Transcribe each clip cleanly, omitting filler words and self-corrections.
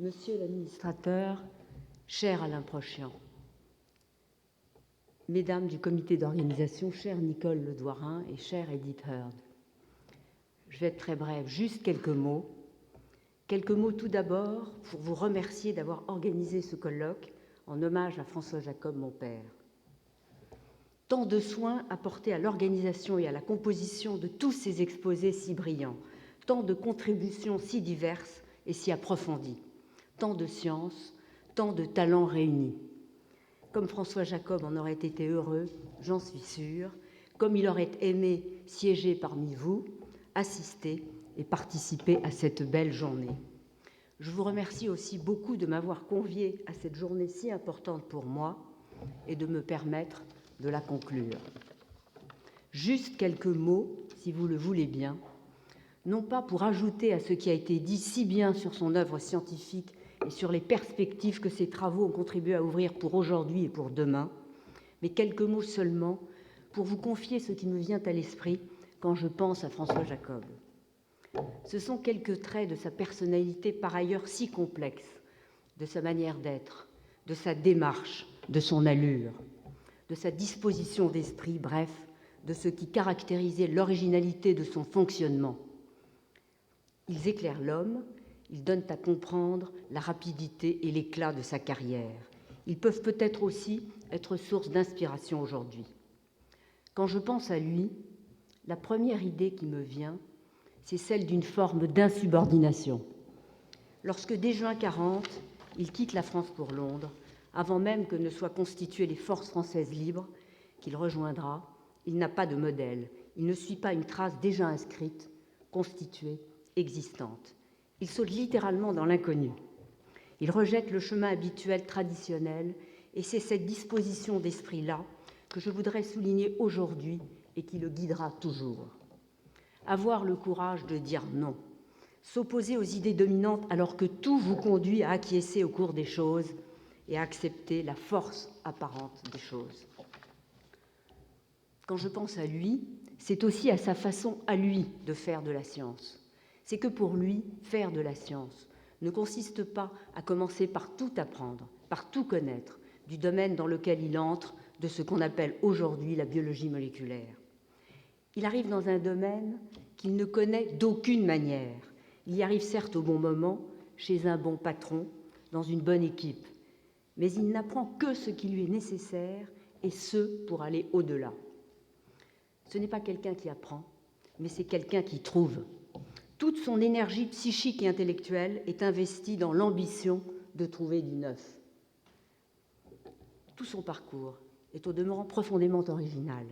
Monsieur l'administrateur, cher Alain Prochian, Mesdames du comité d'organisation, chère Nicole Ledouarin et chère Edith Heard, je vais être très brève, juste quelques mots. Quelques mots tout d'abord pour vous remercier d'avoir organisé ce colloque en hommage à François Jacob, mon père. Tant de soins apportés à l'organisation et à la composition de tous ces exposés si brillants, tant de contributions si diverses et si approfondies, tant de sciences, tant de talents réunis. Comme François Jacob en aurait été heureux, j'en suis sûre, comme il aurait aimé siéger parmi vous, assister et participer à cette belle journée. Je vous remercie aussi beaucoup de m'avoir conviée à cette journée si importante pour moi et de me permettre de la conclure. Juste quelques mots, si vous le voulez bien, non pas pour ajouter à ce qui a été dit si bien sur son œuvre scientifique et sur les perspectives que ses travaux ont contribué à ouvrir pour aujourd'hui et pour demain, mais quelques mots seulement pour vous confier ce qui me vient à l'esprit quand je pense à François Jacob. Ce sont quelques traits de sa personnalité par ailleurs si complexe, de sa manière d'être, de sa démarche, de son allure, de sa disposition d'esprit, bref, de ce qui caractérisait l'originalité de son fonctionnement. Ils éclairent l'homme, ils donnent à comprendre la rapidité et l'éclat de sa carrière. Ils peuvent peut-être aussi être source d'inspiration aujourd'hui. Quand je pense à lui, la première idée qui me vient, c'est celle d'une forme d'insubordination. Lorsque, dès juin 40, il quitte la France pour Londres, avant même que ne soient constituées les forces françaises libres qu'il rejoindra, il n'a pas de modèle, il ne suit pas une trace déjà inscrite, constituée, existante. Il saute littéralement dans l'inconnu. Il rejette le chemin habituel, traditionnel, et c'est cette disposition d'esprit-là que je voudrais souligner aujourd'hui et qui le guidera toujours. Avoir le courage de dire non, s'opposer aux idées dominantes alors que tout vous conduit à acquiescer au cours des choses et à accepter la force apparente des choses. Quand je pense à lui, c'est aussi à sa façon à lui de faire de la science. C'est que pour lui, faire de la science ne consiste pas à commencer par tout apprendre, par tout connaître, du domaine dans lequel il entre, de ce qu'on appelle aujourd'hui la biologie moléculaire. Il arrive dans un domaine qu'il ne connaît d'aucune manière. Il y arrive certes au bon moment, chez un bon patron, dans une bonne équipe, mais il n'apprend que ce qui lui est nécessaire, et ce, pour aller au-delà. Ce n'est pas quelqu'un qui apprend, mais c'est quelqu'un qui trouve. Toute son énergie psychique et intellectuelle est investie dans l'ambition de trouver du neuf. Tout son parcours est au demeurant profondément original.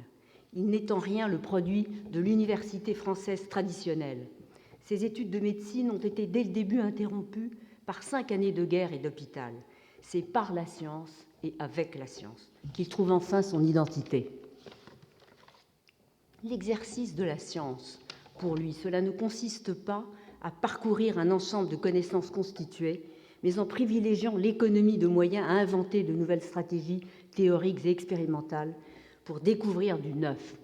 Il n'est en rien le produit de l'université française traditionnelle. Ses études de médecine ont été dès le début interrompues par 5 années de guerre et d'hôpital. C'est par la science et avec la science qu'il trouve enfin son identité. L'exercice de la science, pour lui, cela ne consiste pas à parcourir un ensemble de connaissances constituées, mais en privilégiant l'économie de moyens à inventer de nouvelles stratégies théoriques et expérimentales pour découvrir du neuf.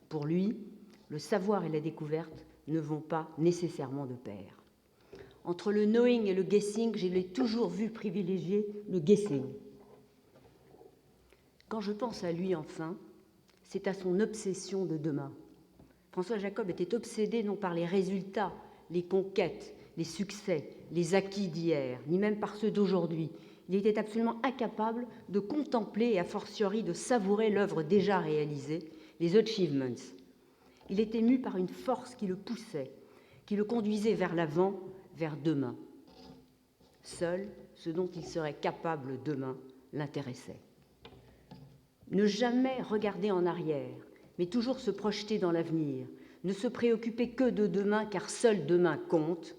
Pour lui, le savoir et la découverte ne vont pas nécessairement de pair. Entre le knowing et le guessing, je l'ai toujours vu privilégier le guessing. Quand je pense à lui, enfin, c'est à son obsession de demain. François Jacob était obsédé non par les résultats, les conquêtes, les succès, les acquis d'hier, ni même par ceux d'aujourd'hui. Il était absolument incapable de contempler et a fortiori de savourer l'œuvre déjà réalisée, les achievements. Il était mu par une force qui le poussait, qui le conduisait vers l'avant, vers demain. Seul ce dont il serait capable demain l'intéressait. Ne jamais regarder en arrière, mais toujours se projeter dans l'avenir, ne se préoccuper que de demain, car seul demain compte,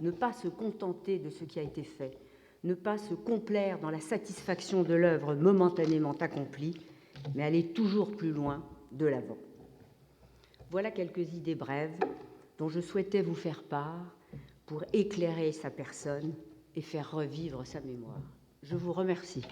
ne pas se contenter de ce qui a été fait, ne pas se complaire dans la satisfaction de l'œuvre momentanément accomplie, mais aller toujours plus loin de l'avant. Voilà quelques idées brèves dont je souhaitais vous faire part pour éclairer sa personne et faire revivre sa mémoire. Je vous remercie.